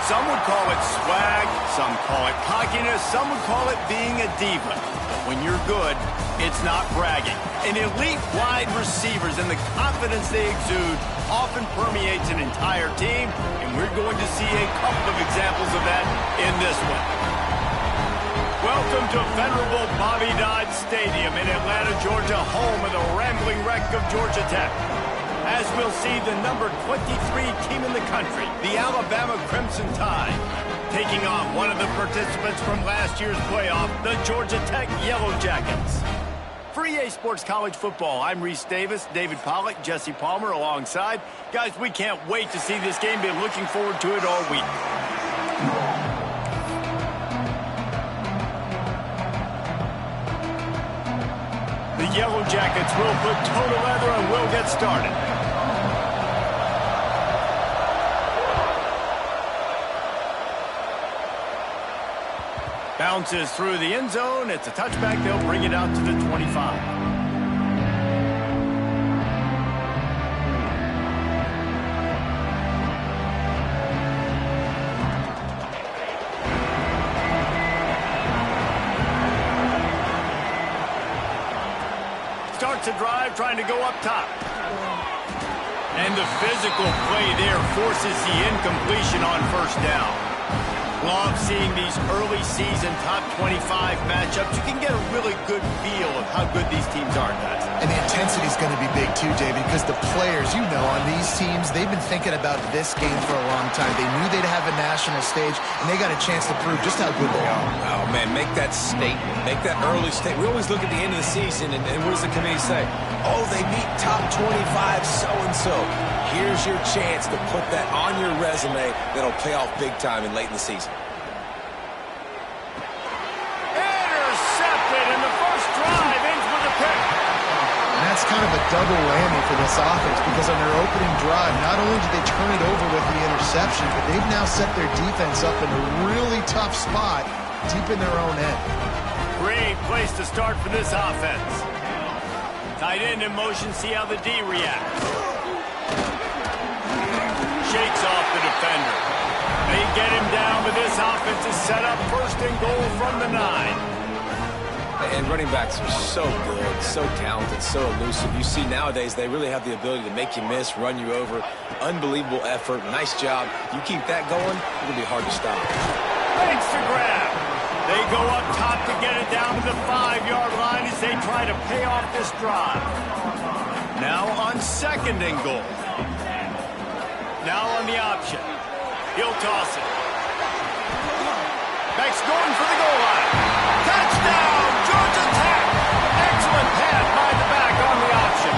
Some would call it swag, some call it cockiness, some would call it being a diva. But when you're good, it's not bragging. And elite wide receivers and the confidence they exude often permeates an entire team, and we're going to see a couple of examples of that in this one. Welcome to venerable Bobby Dodd Stadium in Atlanta, Georgia, home of the rambling wreck of Georgia Tech. As we'll see, the number 23 team in the country, the Alabama Crimson Tide, taking on one of the participants from last year's playoff, the Georgia Tech Yellow Jackets. For EA Sports College Football, I'm Reese Davis, David Pollack, Jesse Palmer alongside. Guys, we can't wait to see this game. Been looking forward to it all week. The Yellow Jackets will put toe to leather and we'll get started. Bounces through the end zone. It's a touchback. They'll bring it out to the 25. Starts a drive trying to go up top. And the physical play there forces the incompletion on first down. Love seeing these early season top 25 matchups. You can get a really good feel of how good these teams are, guys. And the intensity is going to be big too, David, because the players, you know, on these teams, they've been thinking about this game for a long time. They knew they'd have a national stage, and they got a chance to prove just how good they are. Oh, man, make that statement. Make that early statement. We always look at the end of the season, and what does the committee say? Oh, they beat top 25 so-and-so. Here's your chance to put that on your resume that'll pay off big time and late in the season. Intercepted, and the first drive ends with a pick. And that's kind of a double whammy for this offense, because on their opening drive, not only did they turn it over with the interception, but they've now set their defense up in a really tough spot deep in their own end. Great place to start for this offense. Tight end in motion, see how the D reacts. Shakes off the defender. They get him down, but this offense is set up first and goal from the 9. And running backs are so good, so talented, so elusive. You see nowadays they really have the ability to make you miss, run you over. Unbelievable effort. Nice job. You keep that going, it'll be hard to stop. Thanks to grab. They go up top to get it down to the 5-yard line as they try to pay off this drive. Now on second and goal. Now on the option. He'll toss it. Beck's going for the goal line. Touchdown, Georgia Tech. Excellent pass by the back on the option.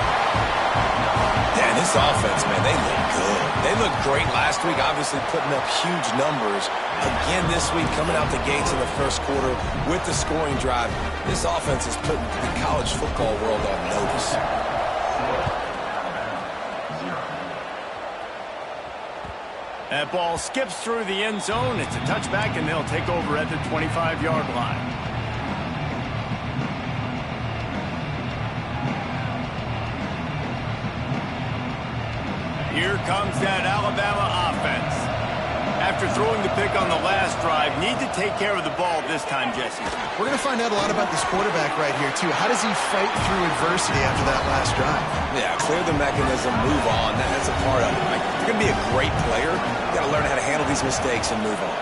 Yeah, this offense, man, they look good. They looked great last week, obviously putting up huge numbers. Again this week, coming out the gates in the first quarter with the scoring drive. This offense is putting the college football world on notice. That ball skips through the end zone. It's a touchback, and they'll take over at the 25-yard line. Here comes that Alabama offense. After throwing the pick on the last drive, need to take care of the ball this time, Jesse. We're going to find out a lot about this quarterback right here, too. How does he fight through adversity after that last drive? Yeah, clear the mechanism, move on. That's a part of it. Like, if you're going to be a great player, you got to learn how to handle these mistakes and move on.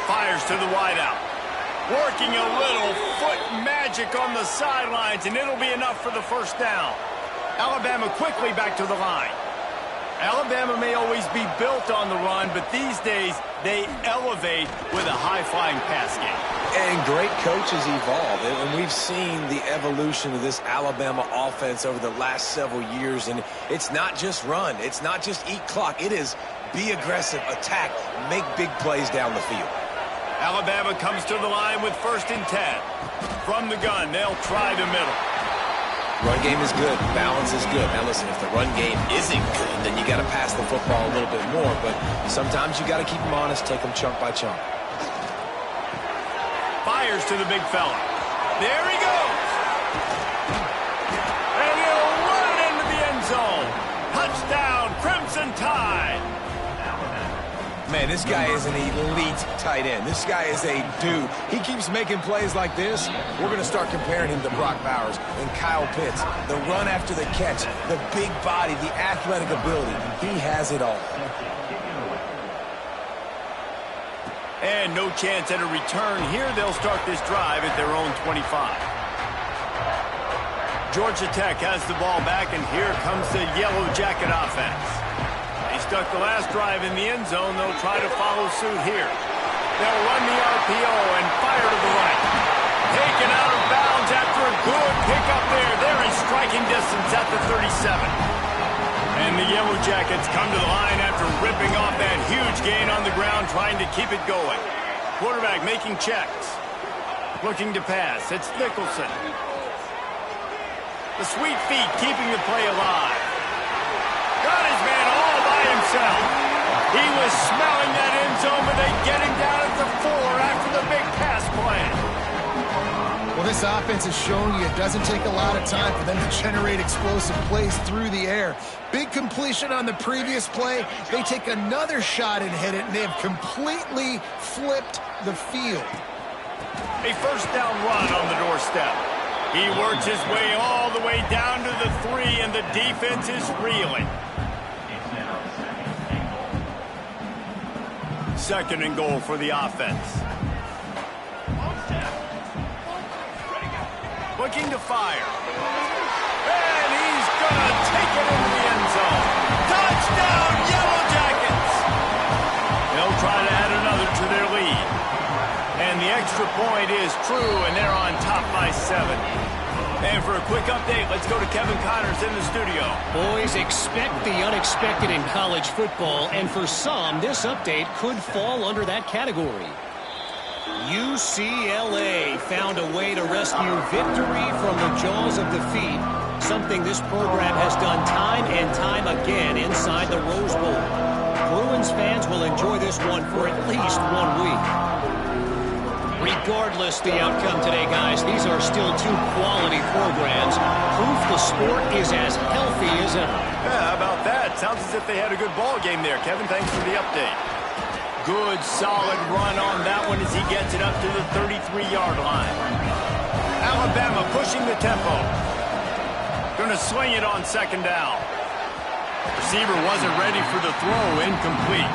Fires to the wideout. Working a little foot magic on the sidelines, and it'll be enough for the first down. Alabama quickly back to the line. Alabama may always be built on the run, but these days they elevate with a high-flying pass game. And great coaches evolve, and we've seen the evolution of this Alabama offense over the last several years, and it's not just run, it's not just eat clock, it is be aggressive, attack, make big plays down the field. Alabama comes to the line with 1st and 10. From the gun, they'll try the middle. Run game is good. Balance is good. Now, listen, if the run game isn't good, then you got to pass the football a little bit more. But sometimes you got to keep them honest, take them chunk by chunk. Fires to the big fella. There he goes. And he'll run it into the end zone. Touchdown, Crimson Tide. Man, this guy is an elite tight end. This guy is a dude. He keeps making plays like this. We're going to start comparing him to Brock Bowers and Kyle Pitts. The run after the catch, the big body, the athletic ability. He has it all. And no chance at a return here. They'll start this drive at their own 25. Georgia Tech has the ball back, and here comes the Yellow Jacket offense. They stuck the last drive in the end zone. They'll try to follow suit here. They'll run the RPO and fire to the right. Taken out of bounds after a good pickup there. They're in striking distance at the 37. And the Yellow Jackets come to the line after ripping off that huge gain on the ground, trying to keep it going. Quarterback making checks. Looking to pass. It's Nicholson. The sweet feet keeping the play alive. Got his man all by himself. He was smelling that end zone, but they get him down at the 4 after the big pass play. Well, this offense is showing you it doesn't take a lot of time for them to generate explosive plays through the air. Big completion on the previous play. They take another shot and hit it, and they have completely flipped the field. A first down run on the doorstep. He works his way all the way down to the 3, and the defense is reeling. Second and goal for the offense. Looking to fire. And he's going to take it into the end zone. Touchdown, Yellow Jackets! They'll try to add another to their lead. And the extra point is true, and they're on top by 7. And for a quick update, let's go to Kevin Connors in the studio. Boys, expect the unexpected in college football, and for some, this update could fall under that category. UCLA found a way to rescue victory from the jaws of defeat, something this program has done time and time again inside the Rose Bowl. Bruins fans will enjoy this one for at least 1 week. Regardless the outcome today, guys, these are still 2 quality programs. Proof the sport is as healthy as ever. Yeah, how about that? Sounds as if they had a good ball game there. Kevin, thanks for the update. Good, solid run on that one as he gets it up to the 33-yard line. Alabama pushing the tempo. Going to swing it on second down. Receiver wasn't ready for the throw, incomplete.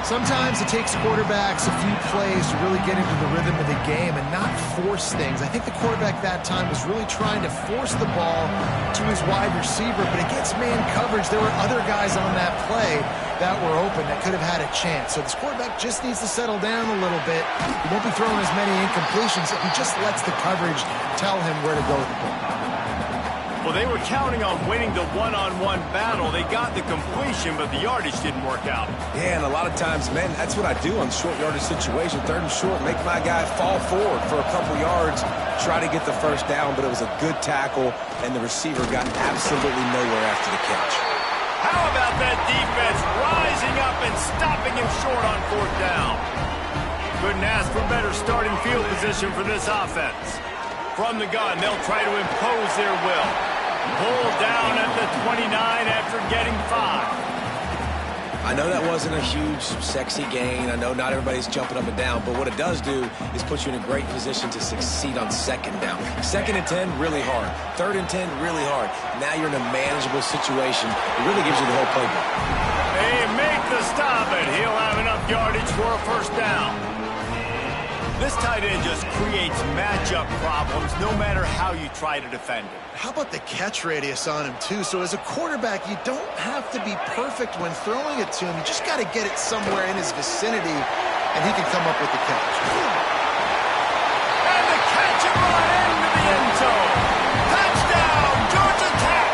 Sometimes it takes quarterbacks a few plays to really get into the rhythm of the game and not force things. I think the quarterback that time was really trying to force the ball to his wide receiver, but against man coverage, there were other guys on that play that were open that could have had a chance. So this quarterback just needs to settle down a little bit. He won't be throwing as many incompletions if he just lets the coverage tell him where to go with the ball. Well, they were counting on winning the one-on-one battle. They got the completion, but the yardage didn't work out. Yeah, and a lot of times, man, that's what I do on short yardage situation. 3rd and short, make my guy fall forward for a couple yards, try to get the first down, but it was a good tackle, and the receiver got absolutely nowhere after the catch. How about that defense rising up and stopping him short on 4th down? Couldn't ask for better starting field position for this offense. From the gun, they'll try to impose their will. Pulled down at the 29 after getting 5. I know that wasn't a huge, sexy gain. I know not everybody's jumping up and down, but what it does do is put you in a great position to succeed on 2nd down. 2nd and 10, really hard. 3rd and 10, really hard. Now you're in a manageable situation. It really gives you the whole playbook. They make the stop, and he'll have enough yardage for a 1st down. This tight end just creates matchup problems no matter how you try to defend him. How about the catch radius on him, too? So as a quarterback, you don't have to be perfect when throwing it to him. You just got to get it somewhere in his vicinity, and he can come up with the catch. And the catch and run into the end zone. Touchdown, Georgia Tech!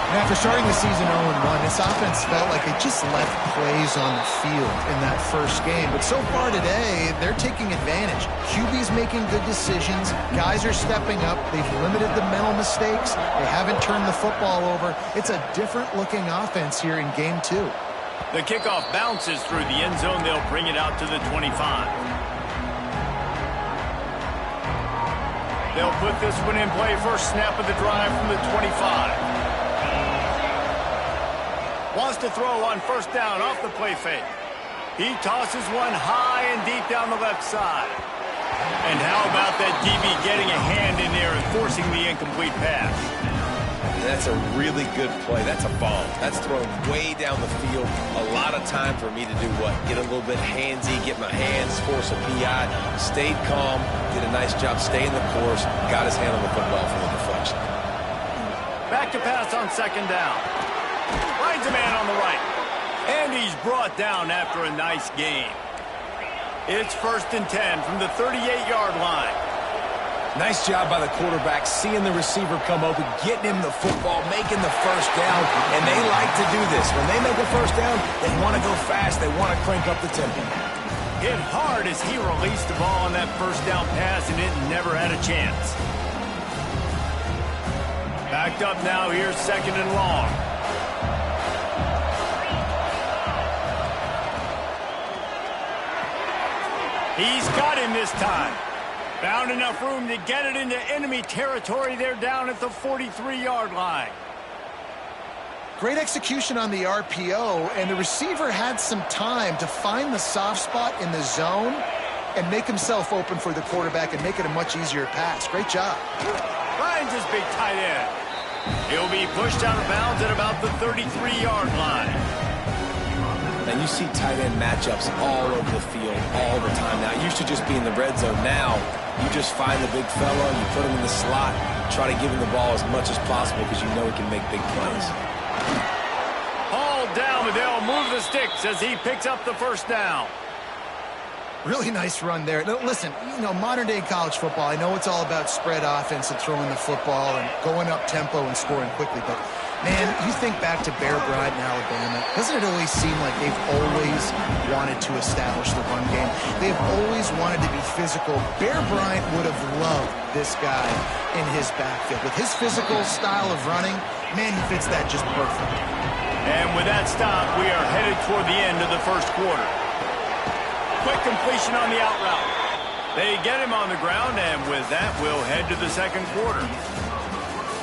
And after starting the season 0-1, this offense felt like they just left plays on the field in that first game. But so far today, they're taking advantage. QB's making good decisions. Guys are stepping up. They've limited the mental mistakes. They haven't turned the football over. It's a different-looking offense here in Game 2. The kickoff bounces through the end zone. They'll bring it out to the 25. They'll put this one in play. First snap of the drive from the 25. Wants to throw on first down off the play fake. He tosses one high and deep down the left side. And how about that DB getting a hand in there and forcing the incomplete pass? That's a really good play. That's a bomb. That's thrown way down the field. A lot of time for me to do what? Get a little bit handsy, get my hands, force a PI. Stayed calm, did a nice job staying the course, got his hand on the football for the deflection. Back to pass on second down. Finds a man on the right. And he's brought down after a nice gain. It's 1st and 10 from the 38-yard line. Nice job by the quarterback, seeing the receiver come open, getting him the football, making the first down, and they like to do this. When they make a first down, they want to go fast. They want to crank up the tempo. Hit hard as he released the ball on that first down pass, and it never had a chance. Backed up now, here's 2nd and long. He's got him this time. Found enough room to get it into enemy territory there down at the 43-yard line. Great execution on the RPO, and the receiver had some time to find the soft spot in the zone and make himself open for the quarterback and make it a much easier pass. Great job. Finds his big tight end. He'll be pushed out of bounds at about the 33-yard line. And you see tight end matchups all over the field all the time. Now, it used to just be in the red zone. Now, you just find the big fella, you put him in the slot, try to give him the ball as much as possible because you know he can make big plays. Hauled down, but they'll move the sticks as he picks up the first down. Really nice run there. Now, listen, you know, modern-day college football, I know it's all about spread offense and throwing the football and going up tempo and scoring quickly, but man, you think back to Bear Bryant in Alabama, doesn't it always seem like they've always wanted to establish the run game? They've always wanted to be physical. Bear Bryant would have loved this guy in his backfield. With his physical style of running, man, he fits that just perfect. And with that stop, we are headed toward the end of the first quarter. Quick completion on the out route. They get him on the ground, and with that, we'll head to the second quarter.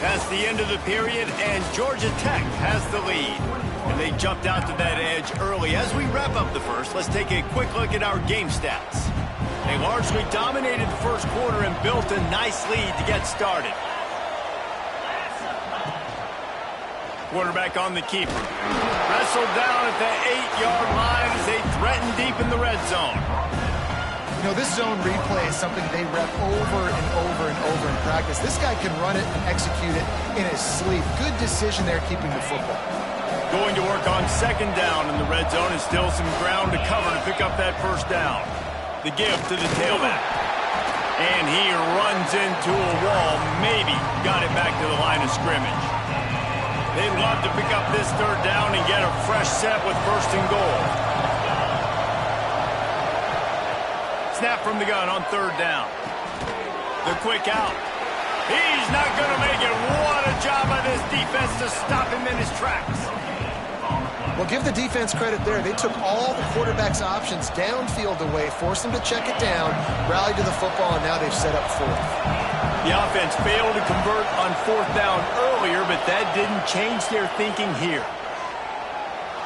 That's the end of the period, and Georgia Tech has the lead. And they jumped out to that edge early. As we wrap up the first, let's take a quick look at our game stats. They largely dominated the first quarter and built a nice lead to get started. Quarterback on the keeper. Wrestled down at the 8-yard line as they threaten deep in the red zone. You know, this zone replay is something they rep over and over and over in practice. This guy can run it and execute it in his sleep. Good decision there keeping the football. Going to work on second down in the red zone, and still some ground to cover to pick up that first down. The give to the tailback. And he runs into a wall. Maybe got it back to the line of scrimmage. They'd love to pick up this third down and get a fresh set with 1st and goal. Snap from the gun on 3rd down. The quick out. He's not going to make it. What a job by this defense to stop him in his tracks. Well, give the defense credit there. They took all the quarterback's options downfield away, forced him to check it down, rallied to the football, and now they've set up 4th. The offense failed to convert on 4th down earlier, but that didn't change their thinking here.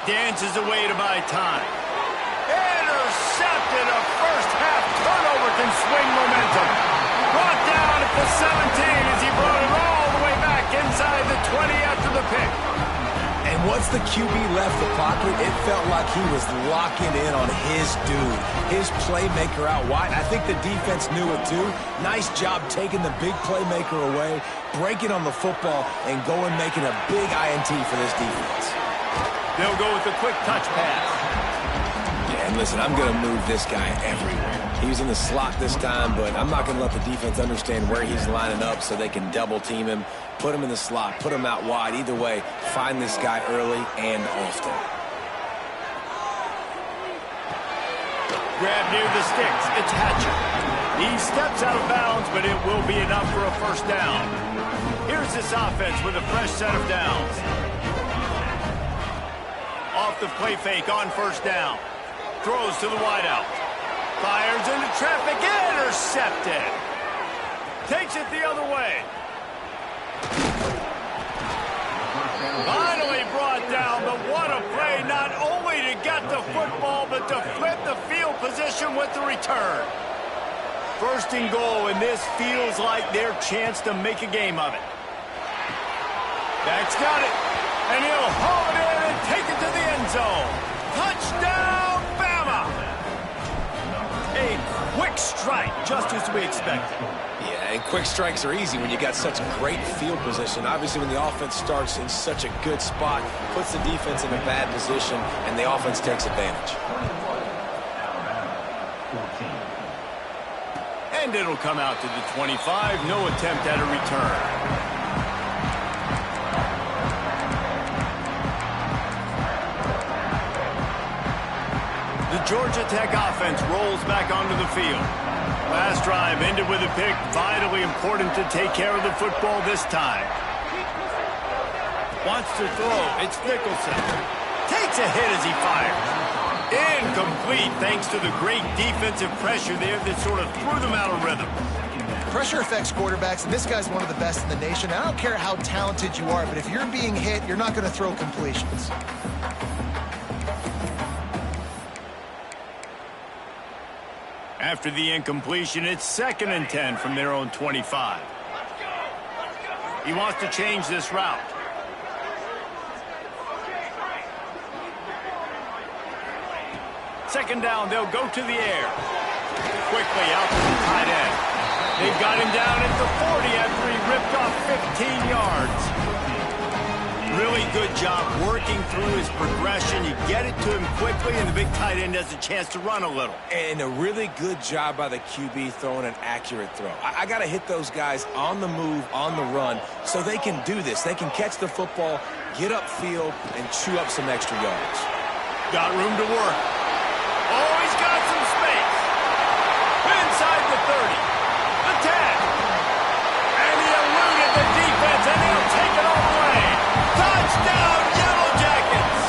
Dances away to buy time. Intercepted. A first-half turnover can swing momentum. Brought down at the 17 as he brought it all the way back inside the 20 after the pick. And once the QB left the pocket, it felt like he was locking in on his dude, his playmaker out wide. I think the defense knew it too. Nice job taking the big playmaker away, breaking on the football, and going making a big INT for this defense. They'll go with the quick touch pass. Yeah, and listen, I'm going to move this guy everywhere. He was in the slot this time, but I'm not going to let the defense understand where he's lining up so they can double team him, put him in the slot, put him out wide. Either way, find this guy early and often. Grab near the sticks. It's Hatcher. He steps out of bounds, but it will be enough for a first down. Here's this offense with a fresh set of downs. Off the play fake on first down. Throws to the wideout. Fires into traffic. Intercepted. Takes it the other way. Finally brought down, but what a football, but to flip the field position with the return. First and goal, and this feels like their chance to make a game of it. Dak's got it, and he'll haul it in and take it to the end zone. Touchdown, Bama! A quick strike, just as we expected. Yeah, and quick strikes are easy when you got such great field position. Obviously, when the offense starts in such a good spot, puts the defense in a bad position, and the offense takes advantage. And it'll come out to the 25. No attempt at a return. The Georgia Tech offense rolls back onto the field. Last drive ended with a pick. Vitally important to take care of the football this time. Wants to throw. It's Nicholson. Takes a hit as he fires. Incomplete thanks to the great defensive pressure there that sort of threw them out of rhythm. Pressure affects quarterbacks, and this guy's one of the best in the nation. I don't care how talented you are, but if you're being hit, you're not going to throw completions. After the incompletion, it's 2nd and 10 from their own 25. He wants to change this route. Second down, they'll go to the air. Quickly out to the tight end. They've got him down at the 40 after he ripped off 15 yards. Really good job working through his progression. You get it to him quickly, and the big tight end has a chance to run a little. And a really good job by the QB throwing an accurate throw. I got to hit those guys on the move, on the run, so they can do this. They can catch the football, get upfield, and chew up some extra yards. Got room to work. Oh, he's got some space. Inside the 30. The 10. And he eluded the defense, and he'll take it all the way. Touchdown, Yellow Jackets!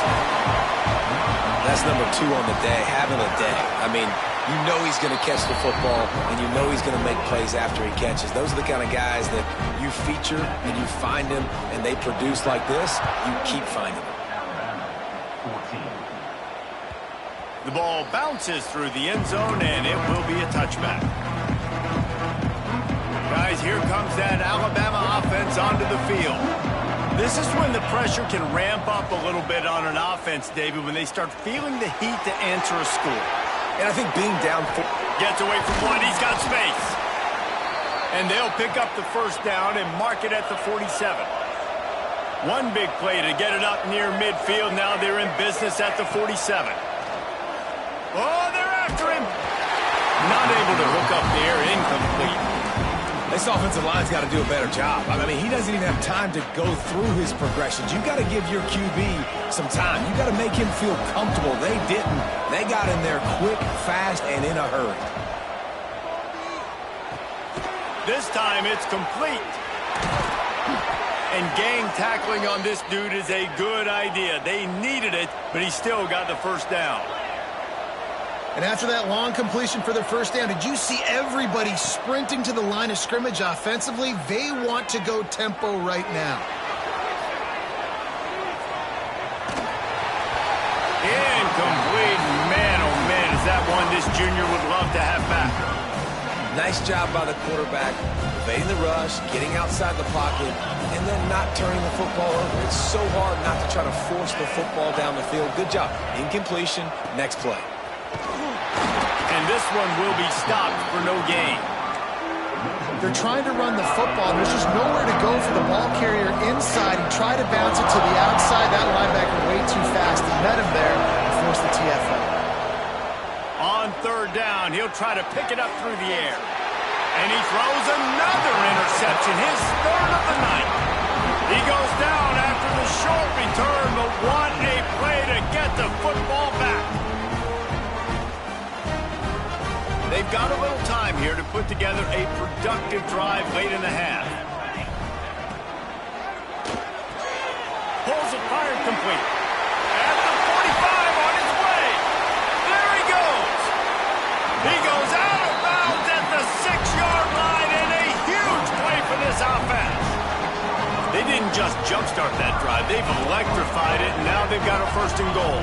That's number 2 on the day, having a day. I mean, you know he's going to catch the football, and you know he's going to make plays after he catches. Those are the kind of guys that you feature, and you find them, and they produce like this, you keep finding them. The ball bounces through the end zone, and it will be a touchback. Guys, here comes that Alabama offense onto the field. This is when the pressure can ramp up a little bit on an offense, David, when they start feeling the heat to answer a score. And I think being down 4... Gets away from one. He's got space. And they'll pick up the first down and mark it at the 47. One big play to get it up near midfield. Now they're in business at the 47. Oh, they're after him. Not able to hook up there. Incomplete. This offensive line's got to do a better job. I mean, he doesn't even have time to go through his progressions. You've got to give your QB some time. You've got to make him feel comfortable. They didn't. They got in there quick, fast, and in a hurry. This time it's complete. And gang tackling on this dude is a good idea. They needed it, but he still got the first down. And after that long completion for their first down, did you see everybody sprinting to the line of scrimmage offensively? They want to go tempo right now. Incomplete. Man, oh man, is that one this junior would love to have back. Nice job by the quarterback, evading the rush, getting outside the pocket, and then not turning the football over. It's so hard not to try to force the football down the field. Good job. Incompletion. Next play. And this one will be stopped for no gain. They're trying to run the football, and there's just nowhere to go for the ball carrier inside. He tried to bounce it to the outside. That linebacker way too fast. He met him there and forced the TFL. On third down, he'll try to pick it up through the air. And he throws another interception, his third of the night. He goes down after the short return, but what a play to get the football back. They've got a little time here to put together a productive drive late in the half. Pulls it, fired complete. At the 45 on his way. There he goes. He goes out of bounds at the 6-yard line, and a huge play for this offense. They didn't just jumpstart that drive. They've electrified it, and now they've got a first and goal.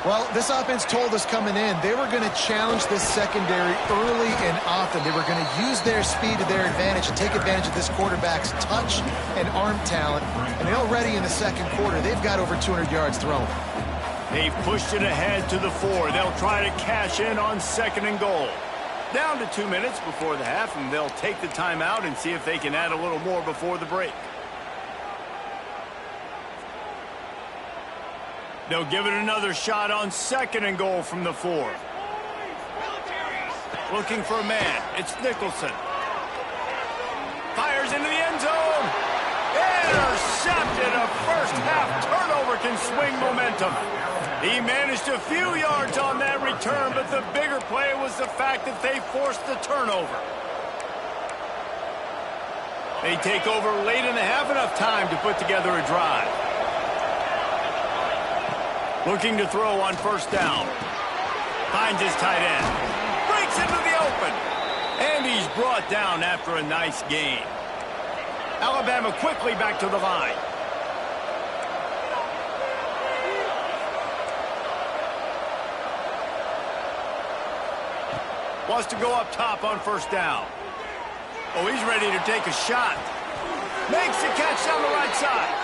Well, this offense told us coming in they were going to challenge this secondary early and often. They were going to use their speed to their advantage and take advantage of this quarterback's touch and arm talent. And already in the second quarter, they've got over 200 yards thrown. They've pushed it ahead to the 4. They'll try to cash in on 2nd and goal. Down to 2 minutes before the half, and they'll take the timeout and see if they can add a little more before the break. They'll give it another shot on 2nd and goal from the 4. Looking for a man. It's Nicholson. Fires into the end zone. Intercepted. A first-half turnover can swing momentum. He managed a few yards on that return, but the bigger play was the fact that they forced the turnover. They take over late in the half, enough time to put together a drive. Looking to throw on 1st down. Finds his tight end. Breaks into the open. And he's brought down after a nice gain. Alabama quickly back to the line. Wants to go up top on 1st down. Oh, he's ready to take a shot. Makes the catch down the right side.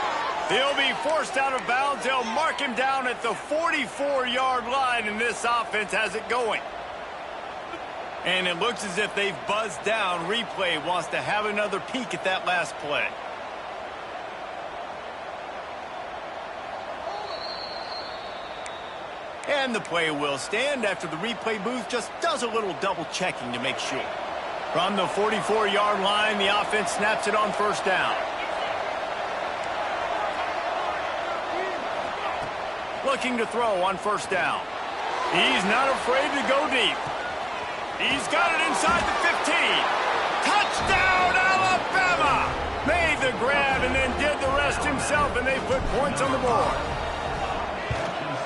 He'll be forced out of bounds. They'll mark him down at the 44-yard line, and this offense has it going. And it looks as if they've buzzed down. Replay wants to have another peek at that last play. And the play will stand after the replay booth just does a little double-checking to make sure. From the 44-yard line, the offense snaps it on 1st down. Looking to throw on 1st down. He's not afraid to go deep. He's got it inside the 15. Touchdown, Alabama! Made the grab and then did the rest himself, and they put points on the board.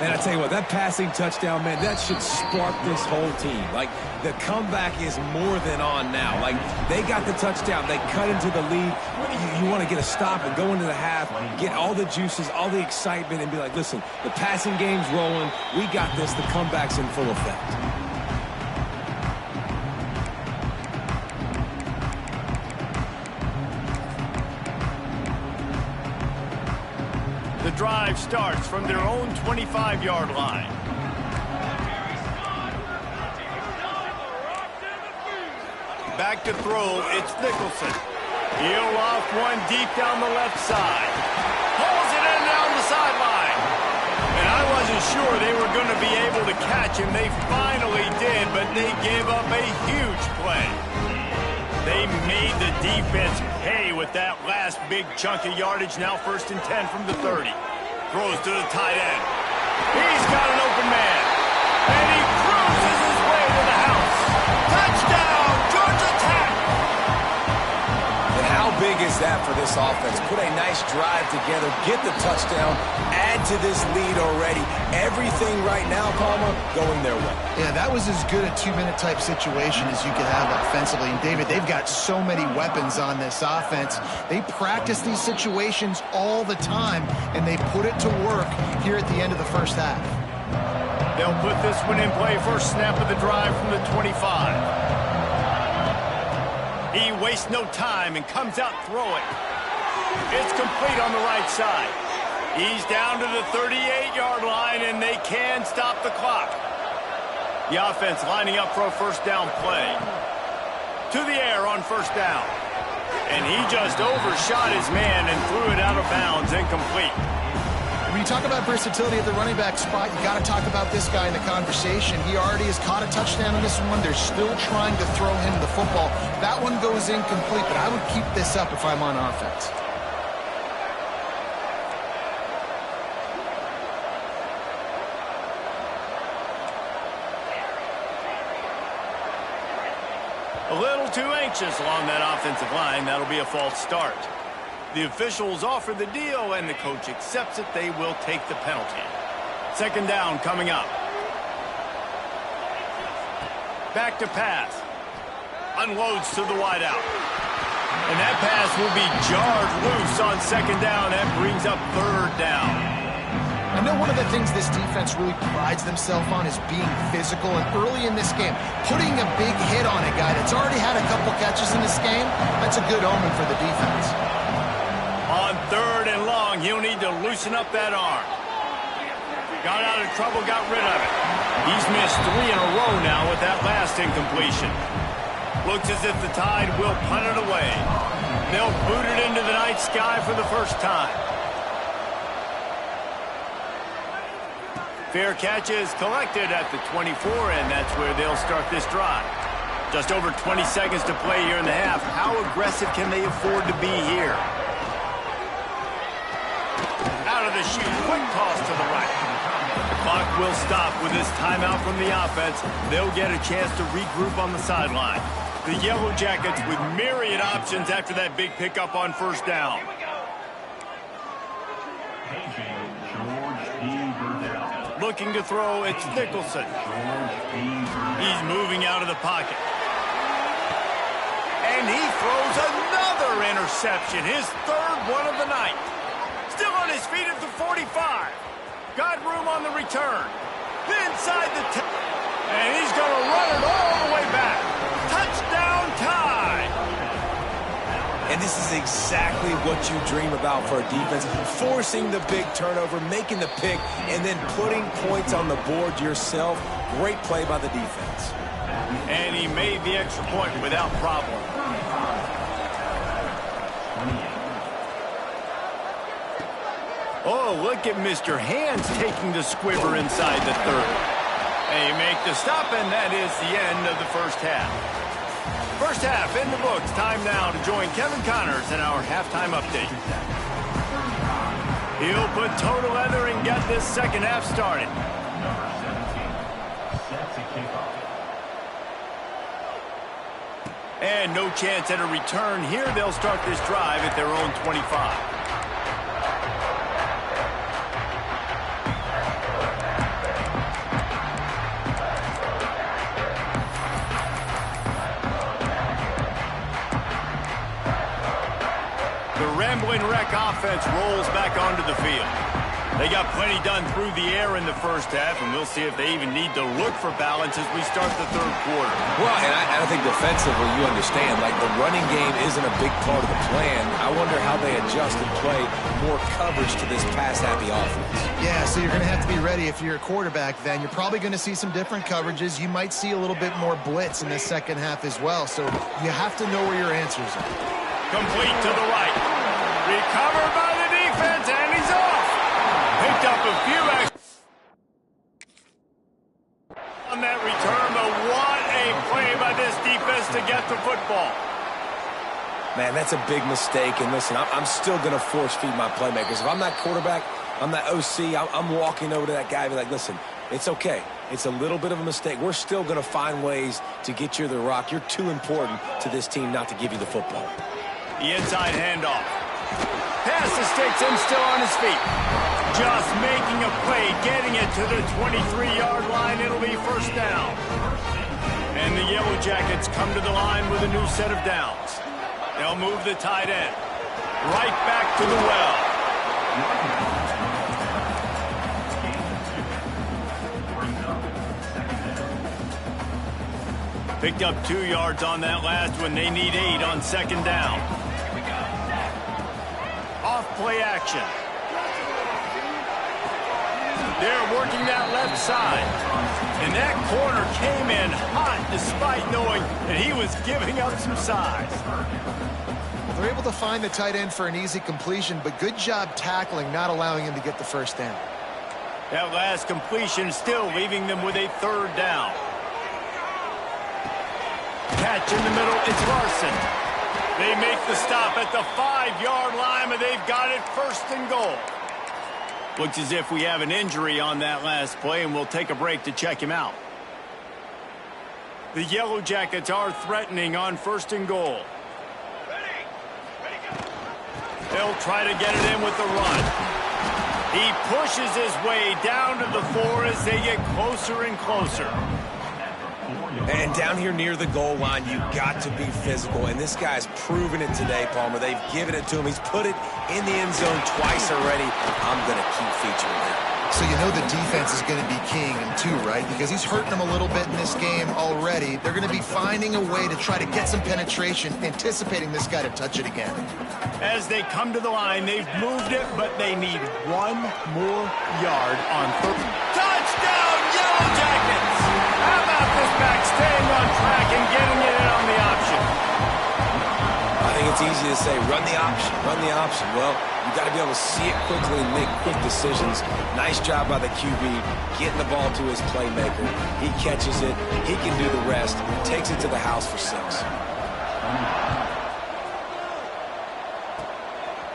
And I tell you what, that passing touchdown, man, that should spark this whole team. Like, the comeback is more than on now. Like, they got the touchdown. They cut into the lead. You want to get a stop and go into the half, get all the juices, all the excitement, and be like, listen, the passing game's rolling. We got this. The comeback's in full effect. The drive starts from their own 25-yard line. Back to throw, it's Nicholson. He'll loft one deep down the left side. Pulls it in down the sideline. And I wasn't sure they were going to be able to catch him. They finally did, but they gave up a huge play. They made the defense pay with that last big chunk of yardage. Now 1st and 10 from the 30. Throws to the tight end. He's got an open man. And he cruises his way to the house. Touchdown, Georgia Tech! And how big is that for this offense? Put a nice drive together, get the touchdown, add to this lead already. Everything right now, Palmer, going their way. Yeah, that was as good a 2-minute type situation as you could have offensively. And, David, they've got so many weapons on this offense. They practice these situations all the time, and they put it to work here at the end of the first half. They'll put this one in play. First snap of the drive from the 25. He wastes no time and comes out throwing. It's complete on the right side. He's down to the 38-yard line, and they can stop the clock. The offense lining up for a 1st down play. To the air on 1st down. And he just overshot his man and threw it out of bounds, incomplete. When you talk about versatility at the running back spot, you got to talk about this guy in the conversation. He already has caught a touchdown in this one. They're still trying to throw him the football. That one goes incomplete, but I would keep this up if I'm on offense. A little too anxious along that offensive line. That'll be a false start. The officials offer the deal, and the coach accepts it. They will take the penalty. 2nd down coming up. Back to pass. Unloads to the wideout. And that pass will be jarred loose on 2nd down. That brings up 3rd down. And You know, one of the things this defense really prides themselves on is being physical. And early in this game, putting a big hit on a guy that's already had a couple catches in this game, that's a good omen for the defense. On 3rd and long, he'll need to loosen up that arm. Got out of trouble, got rid of it. He's missed 3 in a row now with that last incompletion. Looks as if the Tide will punt it away. They'll boot it into the night sky for the first time. Fair catch is collected at the 24, and that's where they'll start this drive. Just over 20 seconds to play here in the half. How aggressive can they afford to be here? Out of the chute, quick toss to the right. The clock will stop with this timeout from the offense. They'll get a chance to regroup on the sideline. The Yellow Jackets with myriad options after that big pickup on first down. Looking to throw, it's Nicholson. He's moving out of the pocket. And he throws another interception, his 3rd one of the night. Still on his feet at the 45. Got room on the return. Inside the 10. And he's going to run it all the way back. Touchdown Tide. And this is exactly what you dream about for a defense. Forcing the big turnover, making the pick, and then putting points on the board yourself. Great play by the defense. And he made the extra point without problem. Oh, look at Mr. Hands taking the squibber inside the 3rd. They make the stop, and that is the end of the first half. First half in the books. Time now to join Kevin Connors in our halftime update. He'll put total leather and get this second half started. And no chance at a return here. They'll start this drive at their own 25. Wreck offense rolls back onto the field. They got plenty done through the air in the first half, and we'll see if they even need to look for balance as we start the 3rd quarter. Well, and I think defensively, you understand, like the running game isn't a big part of the plan. I wonder how they adjust and play more coverage to this pass-happy offense. Yeah, so you're going to have to be ready if you're a quarterback then. You're probably going to see some different coverages. You might see a little bit more blitz in the second half as well, so you have to know where your answers are. Complete to the right. Recovered by the defense, and he's off. Picked up a few extra on that return, but what a play by this defense to get the football. Man, that's a big mistake, and listen, I'm still going to force-feed my playmakers. If I'm that quarterback, I'm that OC, I'm walking over to that guy and be like, listen, it's okay. It's a little bit of a mistake. We're still going to find ways to get you the rock. You're too important to this team not to give you the football. The inside handoff. Pass the sticks and still on his feet. Just making a play, getting it to the 23-yard line. It'll be first down. And the Yellow Jackets come to the line with a new set of downs. They'll move the tight end right back to the well. Picked up 2 yards on that last one. They need 8 on second down. Off play action. They're working that left side. And that corner came in hot despite knowing that he was giving up some size. Well, they're able to find the tight end for an easy completion, but good job tackling, not allowing him to get the first down. That last completion still leaving them with a 3rd down. Catch in the middle, it's Larson. They make the stop at the 5-yard line, but they've got it 1st and goal. Looks as if we have an injury on that last play, and we'll take a break to check him out. The Yellow Jackets are threatening on 1st and goal. They'll try to get it in with the run. He pushes his way down to the 4 as they get closer and closer. And down here near the goal line, you got to be physical. And this guy's proven it today, Palmer. They've given it to him. He's put it in the end zone twice already. I'm going to keep featuring him. So you know the defense is going to be keying him too, right? Because he's hurting them a little bit in this game already. They're going to be finding a way to try to get some penetration, anticipating this guy to touch it again. As they come to the line, they've moved it, but they need one more yard on third. Touchdown, Yellow Jackets! How about this back staying on track and getting it in on the option? I think it's easy to say, run the option, run the option. Well, you got to be able to see it quickly and make quick decisions. Nice job by the QB, getting the ball to his playmaker. He catches it, he can do the rest, takes it to the house for 6.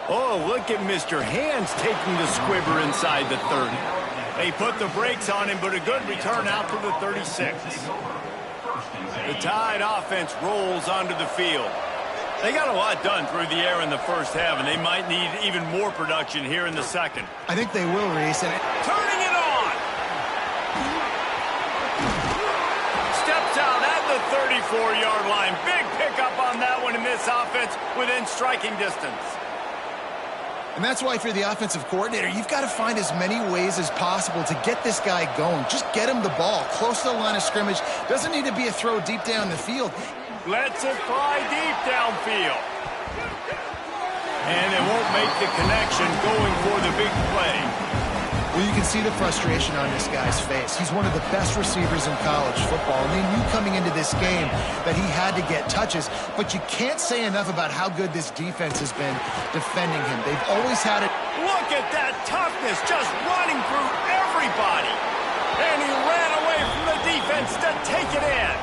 Oh, look at Mr. Hands taking the squibber inside the 30. They put the brakes on him, but a good return out to the 36. The Tide offense rolls onto the field. They got a lot done through the air in the first half, and they might need even more production here in the second. I think they will, Reese. Turning it on! Steps out at the 34-yard line. Big pickup on that one in this offense within striking distance. And that's why if you're the offensive coordinator, you've got to find as many ways as possible to get this guy going. Just get him the ball close to the line of scrimmage. Doesn't need to be a throw deep down the field. Lets it fly deep downfield. And it won't make the connection going for the big play. Well, you can see the frustration on this guy's face. He's one of the best receivers in college football. And they knew coming into this game that he had to get touches. But you can't say enough about how good this defense has been defending him. They've always had it. Look at that toughness, just running through everybody. And he ran away from the defense to take it in.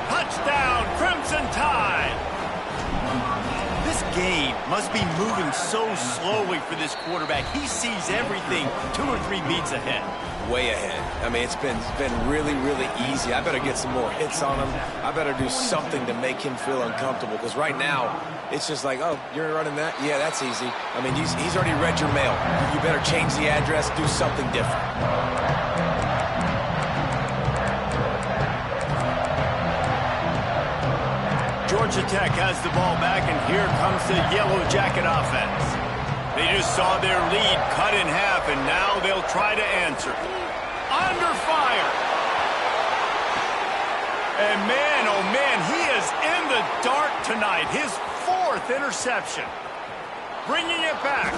Touchdown, Crimson Tide. This game must be moving so slowly for this quarterback. He sees everything 2 or 3 beats ahead. Way ahead. I mean, it's been really, really easy. I better get some more hits on him. I better do something to make him feel uncomfortable, because right now, it's just like, oh, you're running that? Yeah, that's easy. I mean, he's already read your mail. You better change the address, do something different. Georgia Tech has the ball back, and here comes the Yellow Jacket offense. They just saw their lead cut in half, and now they'll try to answer. Under fire. And man, oh man, he is in the dark tonight. His 4th interception. Bringing it back.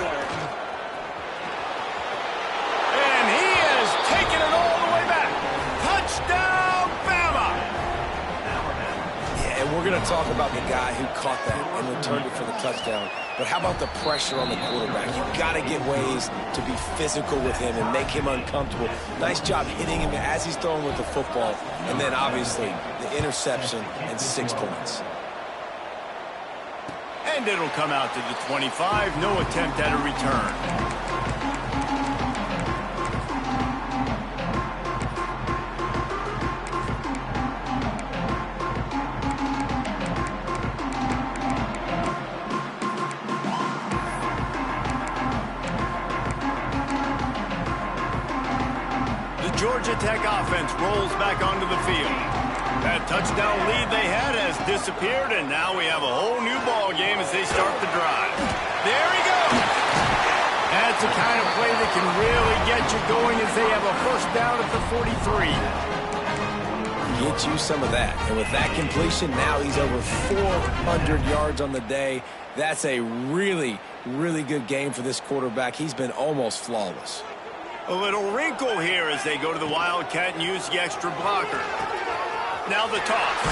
And he is taking it all the way back. Touchdown, Bama! And we're going to talk about the guy who caught that and returned it for the touchdown. But how about the pressure on the quarterback? You've got to get ways to be physical with him and make him uncomfortable. Nice job hitting him as he's throwing with the football. And then, obviously, the interception and 6 points. And it'll come out to the 25. No attempt at a return. Georgia Tech offense rolls back onto the field. That touchdown lead they had has disappeared, and now we have a whole new ball game as they start the drive. There he goes. That's the kind of play that can really get you going as they have a first down at the 43. Get you some of that. And with that completion, now he's over 400 yards on the day. That's a really, really good game for this quarterback. He's been almost flawless. A little wrinkle here as they go to the Wildcat and use the extra blocker. Now the toss.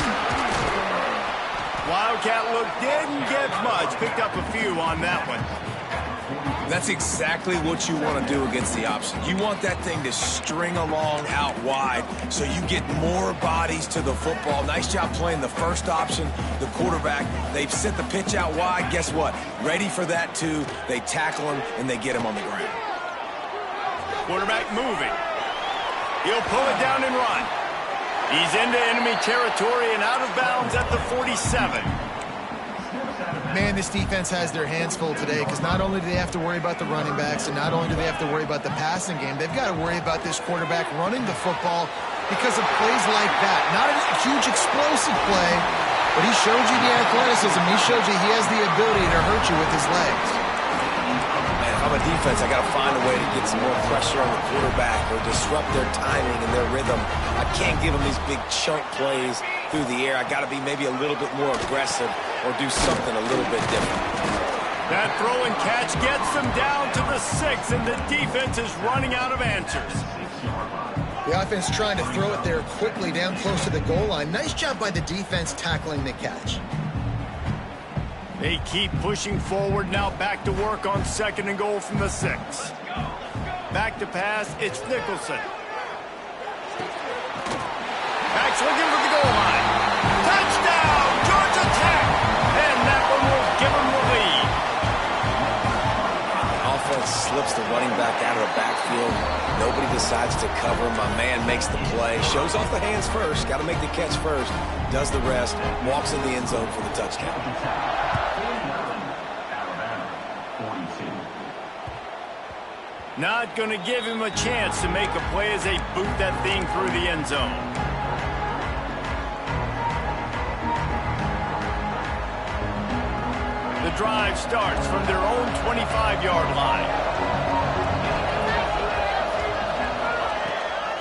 Wildcat didn't get much. Picked up a few on that one. That's exactly what you want to do against the option. You want that thing to string along out wide so you get more bodies to the football. Nice job playing the first option, the quarterback. They've sent the pitch out wide. Guess what? Ready for that, too. They tackle him, and they get him on the ground. Quarterback moving. He'll pull it down and run. He's into enemy territory and out of bounds at the 47. Man, this defense has their hands full today, because not only do they have to worry about the running backs, and not only do they have to worry about the passing game, they've got to worry about this quarterback running the football because of plays like that. Not a huge explosive play, but he showed you the athleticism. He showed you he has the ability to hurt you with his legs. Man, how I'm a defense, I got to find a way to get some more pressure on the quarterback or disrupt their timing and their rhythm. I can't give them these big chunk plays through the air. I got to be maybe a little bit more aggressive or do something a little bit different. That throw and catch gets them down to the 6, and the defense is running out of answers. The offense trying to throw it there quickly down close to the goal line. Nice job by the defense tackling the catch. They keep pushing forward, now back to work on 2nd and goal from the 6. Back to pass, it's Nicholson. Back swinging for the goal line. Touchdown, Georgia Tech! And that one will give them the lead. Offense slips the running back out of the backfield. Nobody decides to cover. My man makes the play. Shows off the hands first. Got to make the catch first. Does the rest. Walks in the end zone for the touchdown. Not going to give him a chance to make a play as they boot that thing through the end zone. The drive starts from their own 25-yard line.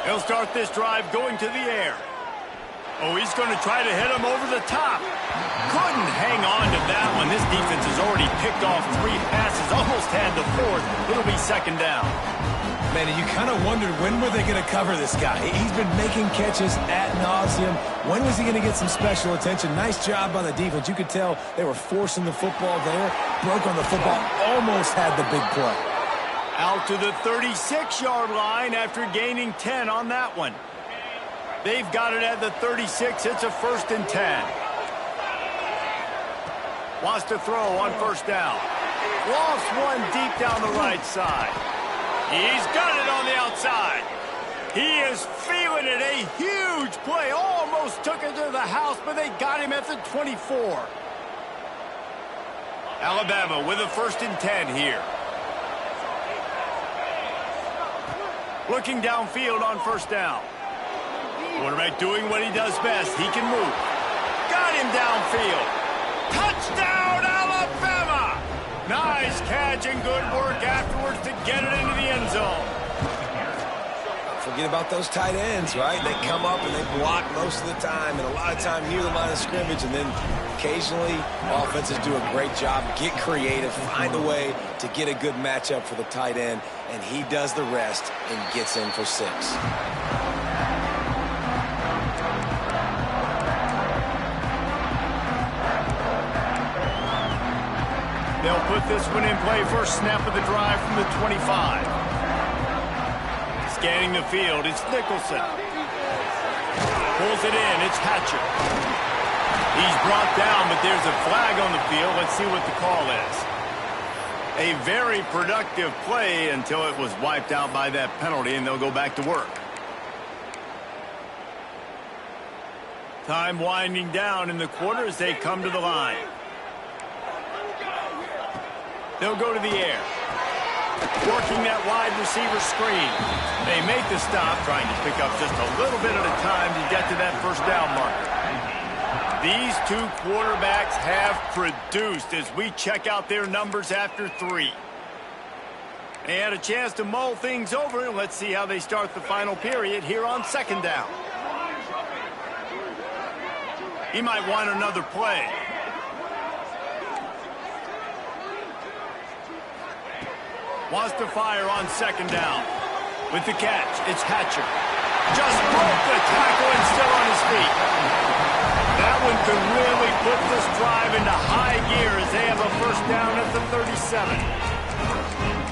He'll start this drive going to the air. Oh, he's going to try to hit him over the top. Couldn't hang on to that one. This defense has already picked off 3 passes, almost had the 4th. It'll be 2nd down. Man, you kind of wondered when were they going to cover this guy. He's been making catches ad nauseum. When was he going to get some special attention? Nice job by the defense. You could tell they were forcing the football there. Broke on the football. Almost had the big play. Out to the 36-yard line after gaining 10 on that one. They've got it at the 36. It's a 1st and 10. Wants to throw on 1st down. Lost one deep down the right side. He's got it on the outside. He is feeling it. A huge play. Almost took it to the house, but they got him at the 24. Alabama with a 1st and 10 here. Looking downfield on 1st down. Quarterback doing what he does best. He can move. Got him downfield. Touchdown, Alabama! Nice catch and good work afterwards to get it into the end zone. Forget about those tight ends, right? They come up and they block most of the time, and a lot of time near the line of scrimmage, and then occasionally offenses do a great job, get creative, find a way to get a good matchup for the tight end, and he does the rest and gets in for 6. They'll put this one in play. First snap of the drive from the 25. Scanning the field, it's Nicholson. Pulls it in, it's Hatcher. He's brought down, but there's a flag on the field. Let's see what the call is. A very productive play until it was wiped out by that penalty, and they'll go back to work. Time winding down in the quarter as they come to the line. They'll go to the air. Working that wide receiver screen. They make the stop, trying to pick up just a little bit at a time to get to that 1st down marker. These 2 quarterbacks have produced as we check out their numbers after 3. They had a chance to mull things over, and let's see how they start the final period here on 2nd down. He might want another play. Wants to fire on 2nd down. With the catch, it's Hatcher. Just broke the tackle and still on his feet. That one could really put this drive into high gear as they have a 1st down at the 37.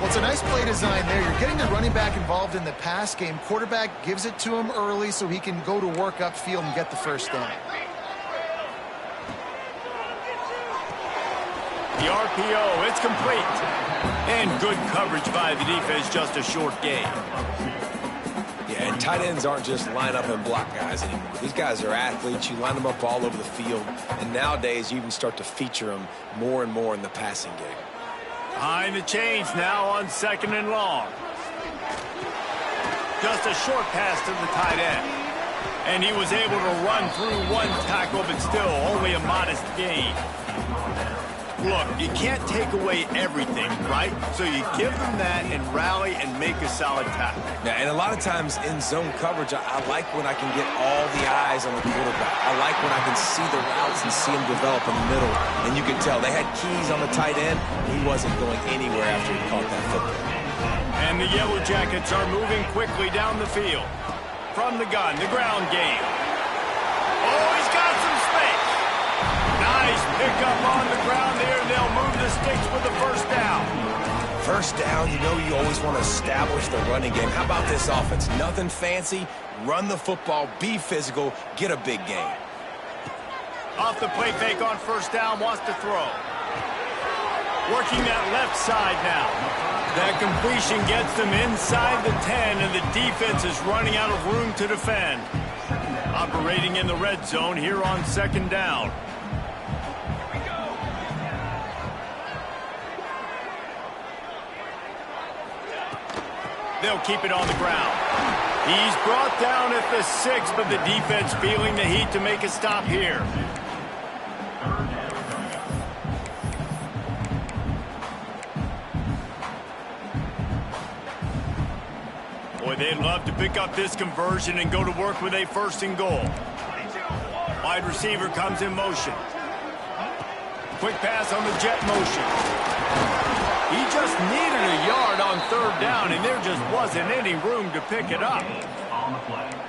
Well, it's a nice play design there. You're getting the running back involved in the pass game. Quarterback gives it to him early so he can go to work upfield and get the 1st down. The RPO, it's complete. And good coverage by the defense, just a short gain. Yeah, and tight ends aren't just line up and block guys anymore. These guys are athletes. You line them up all over the field. And nowadays, you even start to feature them more and more in the passing game. Behind the chains now on 2nd and long. Just a short pass to the tight end. And he was able to run through 1 tackle, but still only a modest gain. Look, you can't take away everything, right? So you give them that and rally and make a solid tackle. Yeah, and a lot of times in zone coverage, I like when I can get all the eyes on the quarterback. I like when I can see the routes and see him develop in the middle. And you can tell they had keys on the tight end. He wasn't going anywhere after he caught that football. And the Yellow Jackets are moving quickly down the field. From the gun, the ground game. Oh, he's got some space. Nice pickup on the ground there. They'll move the sticks with the first down. First down, you know you always want to establish the running game. How about this offense? Nothing fancy. Run the football, be physical, get a big gain. Off the play fake on first down, wants to throw. Working that left side now. That completion gets them inside the 10, and the defense is running out of room to defend. Operating in the red zone here on second down. They'll keep it on the ground. He's brought down at the 6, but the defense feeling the heat to make a stop here. Boy, they'd love to pick up this conversion and go to work with a 1st and goal. Wide receiver comes in motion. Quick pass on the jet motion. He just needed a yard on 3rd down, and there just wasn't any room to pick it up.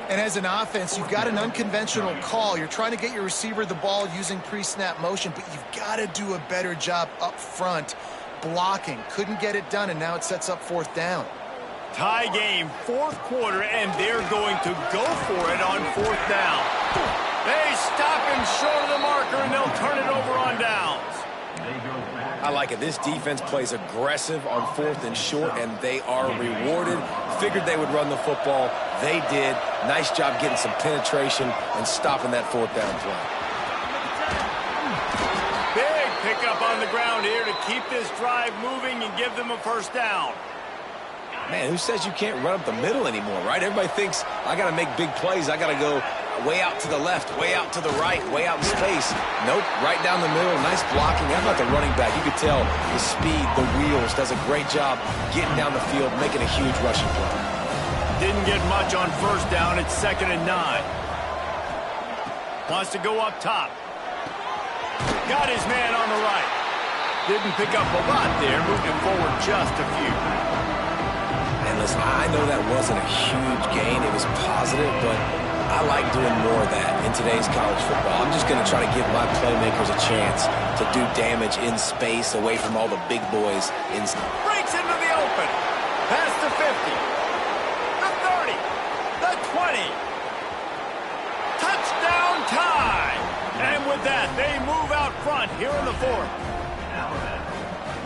And as an offense, you've got an unconventional call. You're trying to get your receiver the ball using pre-snap motion, but you've got to do a better job up front blocking. Couldn't get it done, and now it sets up 4th down. Tie game, 4th quarter, and they're going to go for it on 4th down. They stop him short of the marker, and they'll turn it over on downs. I like it. This defense plays aggressive on 4th and short, and they are rewarded. Figured they would run the football. They did. Nice job getting some penetration and stopping that 4th down play. Big pickup on the ground here to keep this drive moving and give them a 1st down. Man, who says you can't run up the middle anymore, right? Everybody thinks I got to make big plays. I got to go way out to the left, way out to the right, way out in space. Nope, right down the middle. Nice blocking. How about the running back? You could tell the speed, the wheels, does a great job getting down the field, making a huge rushing play. Didn't get much on 1st down. It's 2nd and 9. Wants to go up top. Got his man on the right. Didn't pick up a lot there. Moved him forward just a few. And listen, I know that wasn't a huge gain. It was positive, but I like doing more of that in today's college football. I'm just going to try to give my playmakers a chance to do damage in space away from all the big boys. Breaks into the open. Past the 50. The 30. The 20. Touchdown tie. And with that, they move out front here in the 4th.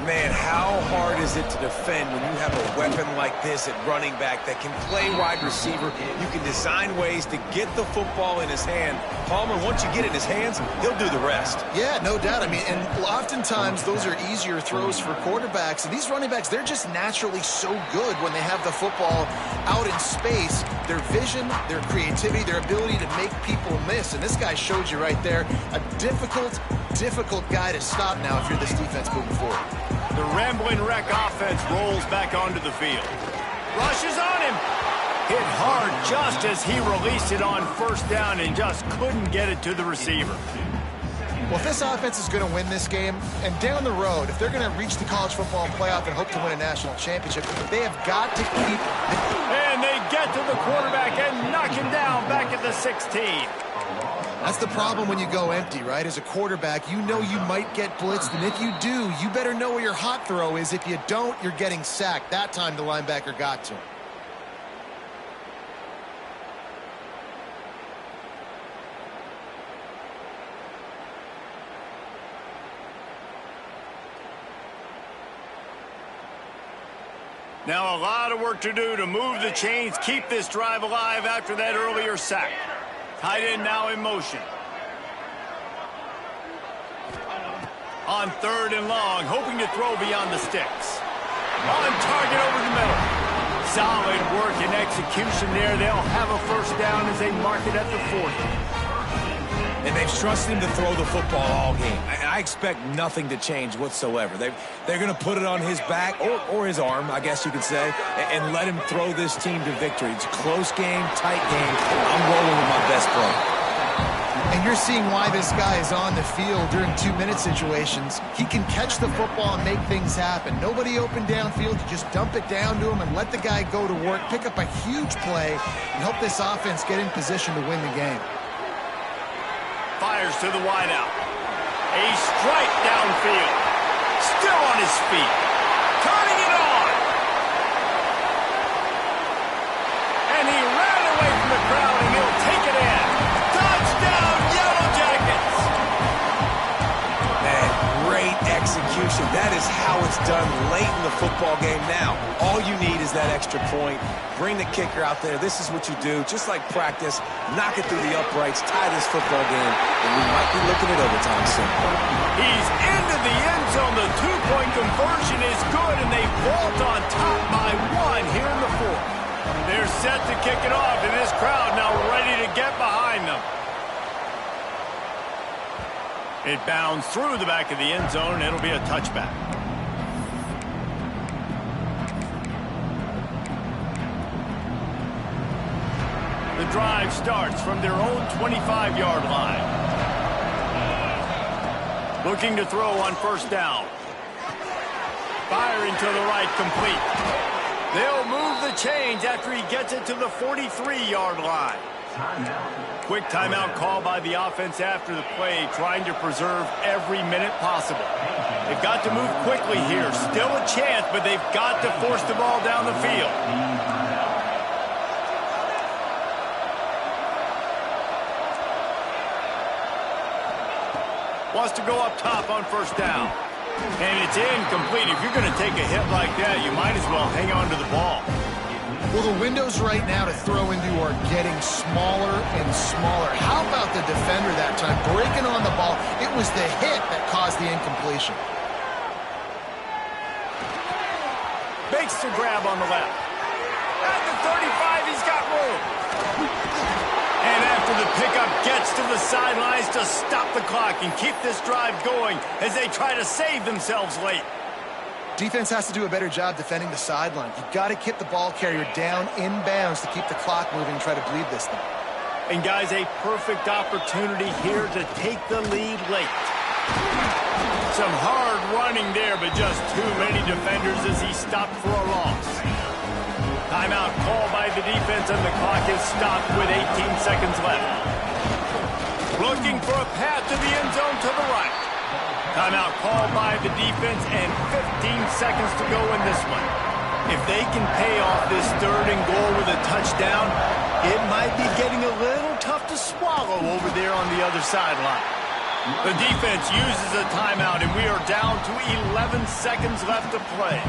Man, how hard is it to defend when you have a weapon like this at running back that can play wide receiver? You can design ways to get the football in his hand. Palmer, once you get it in his hands, he'll do the rest. Yeah, no doubt. I mean, and oftentimes those are easier throws for quarterbacks. And these running backs, they're just naturally so good when they have the football out in space. Their vision, their creativity, their ability to make people miss. And this guy showed you right there, a difficult guy to stop now if you're this defense moving forward. The Rambling Wreck offense rolls back onto the field. Rushes on him. Hit hard just as he released it on 1st down and just couldn't get it to the receiver. Well, if this offense is going to win this game, and down the road, if they're going to reach the college football playoff and hope to win a national championship, they have got to keep... And they get to the quarterback and knock him down back at the 16. That's the problem when you go empty, right? As a quarterback, you know you might get blitzed, and if you do, you better know where your hot throw is. If you don't, you're getting sacked. That time the linebacker got to him. Now a lot of work to do to move the chains, keep this drive alive after that earlier sack. Tight end now in motion. On 3rd and long, hoping to throw beyond the sticks. On target over the middle. Solid work and execution there. They'll have a 1st down as they mark it at the 40. And they've trusted him to throw the football all game. I expect nothing to change whatsoever. They're going to put it on his back, or his arm, I guess you could say, and let him throw this team to victory. It's a close game, tight game. I'm rolling with my best player. And you're seeing why this guy is on the field during 2-minute situations. He can catch the football and make things happen. Nobody open downfield. You just dump it down to him and let the guy go to work, pick up a huge play, and help this offense get in position to win the game. Fires to the wideout. A strike downfield. Still on his feet. Turning it on. And he ran away from the crowd, and he'll take it in. Touchdown, Yellow Jackets! Man, great execution. That is how it's done late in the football game now. All you need is that extra point. Bring the kicker out there. This is what you do. Just like practice, knock it through the uprights, tie this football game, and we might be looking at overtime soon. He's into the end zone. The two-point conversion is good, and they vault on top by one here in the fourth. They're set to kick it off, and this crowd now ready to get behind them. It bounds through the back of the end zone, and it'll be a touchback. The drive starts from their own 25-yard line. Looking to throw on first down. Firing to the right, complete. They'll move the chains after he gets it to the 43-yard line. Quick timeout call by the offense after the play, trying to preserve every minute possible. They've got to move quickly here. Still a chance, but they've got to force the ball down the field. Wants to go up top on first down. And it's incomplete. If you're going to take a hit like that, you might as well hang on to the ball. Well, the windows right now to throw into are getting smaller and smaller. How about the defender that time breaking on the ball? It was the hit that caused the incompletion. Makes the grab on the left. At the 35, he's got room. And after the pickup, gets to the sidelines to stop the clock and keep this drive going as they try to save themselves late. Defense has to do a better job defending the sideline. You've got to keep the ball carrier down in bounds to keep the clock moving and try to bleed this thing. And guys, a perfect opportunity here to take the lead late. Some hard running there, but just too many defenders as he stopped for a loss. Timeout called by the defense, and the clock is stopped with 18 seconds left. Looking for a path to the end zone to the right. Timeout called by the defense, and 15 seconds to go in this one. If they can pay off this third and goal with a touchdown, it might be getting a little tough to swallow over there on the other sideline. The defense uses a timeout, and we are down to 11 seconds left to play.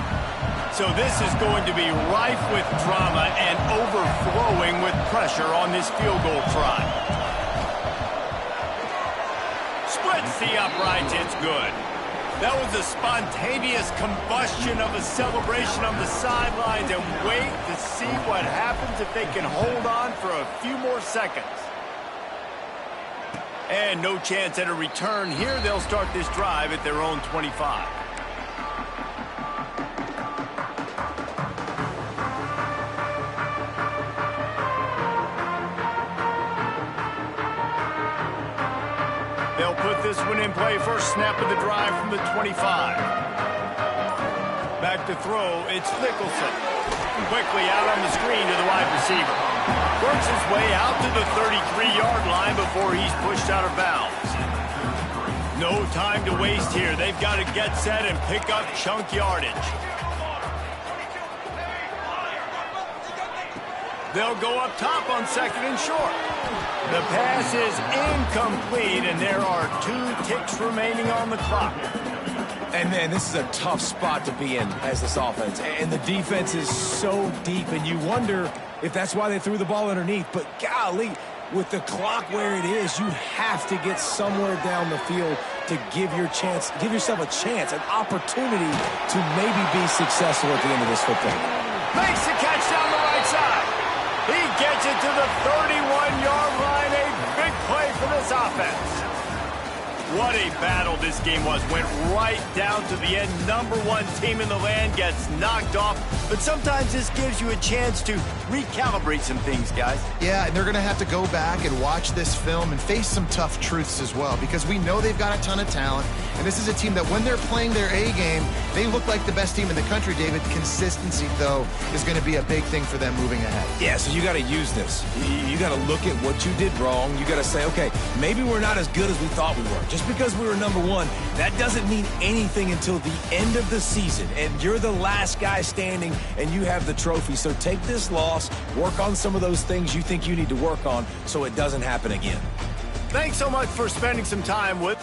So this is going to be rife with drama and overflowing with pressure on this field goal try. Splits the uprights, it's good. That was a spontaneous combustion of a celebration on the sidelines, and wait to see what happens if they can hold on for a few more seconds. And no chance at a return here. They'll start this drive at their own 25. They'll put this one in play. First snap of the drive from the 25. Back to throw, it's Nicholson. Quickly out on the screen to the wide receiver. Works his way out to the 33-yard line before he's pushed out of bounds. No time to waste here. They've got to get set and pick up chunk yardage. They'll go up top on second and short. The pass is incomplete, and there are 2 ticks remaining on the clock. And, man, this is a tough spot to be in as this offense. And the defense is so deep, and you wonder if that's why they threw the ball underneath. But, golly, with the clock where it is, you have to get somewhere down the field to give yourself a chance, an opportunity to maybe be successful at the end of this football game. Makes the catch down the right side. He gets it to the 31-yard line. A big play for this AGS offense. What a battle this game was. Went right down to the end. #1 team in the land gets knocked off. But sometimes this gives you a chance to recalibrate some things, guys. Yeah, and they're going to have to go back and watch this film and face some tough truths as well, because we know they've got a ton of talent. And this is a team that when they're playing their A game, they look like the best team in the country, David. Consistency, though, is going to be a big thing for them moving ahead. Yeah, so you got to use this. You got to look at what you did wrong. You got to say, okay, maybe we're not as good as we thought we were. Just because we were #1, that doesn't mean anything until the end of the season. And you're the last guy standing, and you have the trophy. So take this loss, work on some of those things you think you need to work on so it doesn't happen again. Thanks so much for spending some time with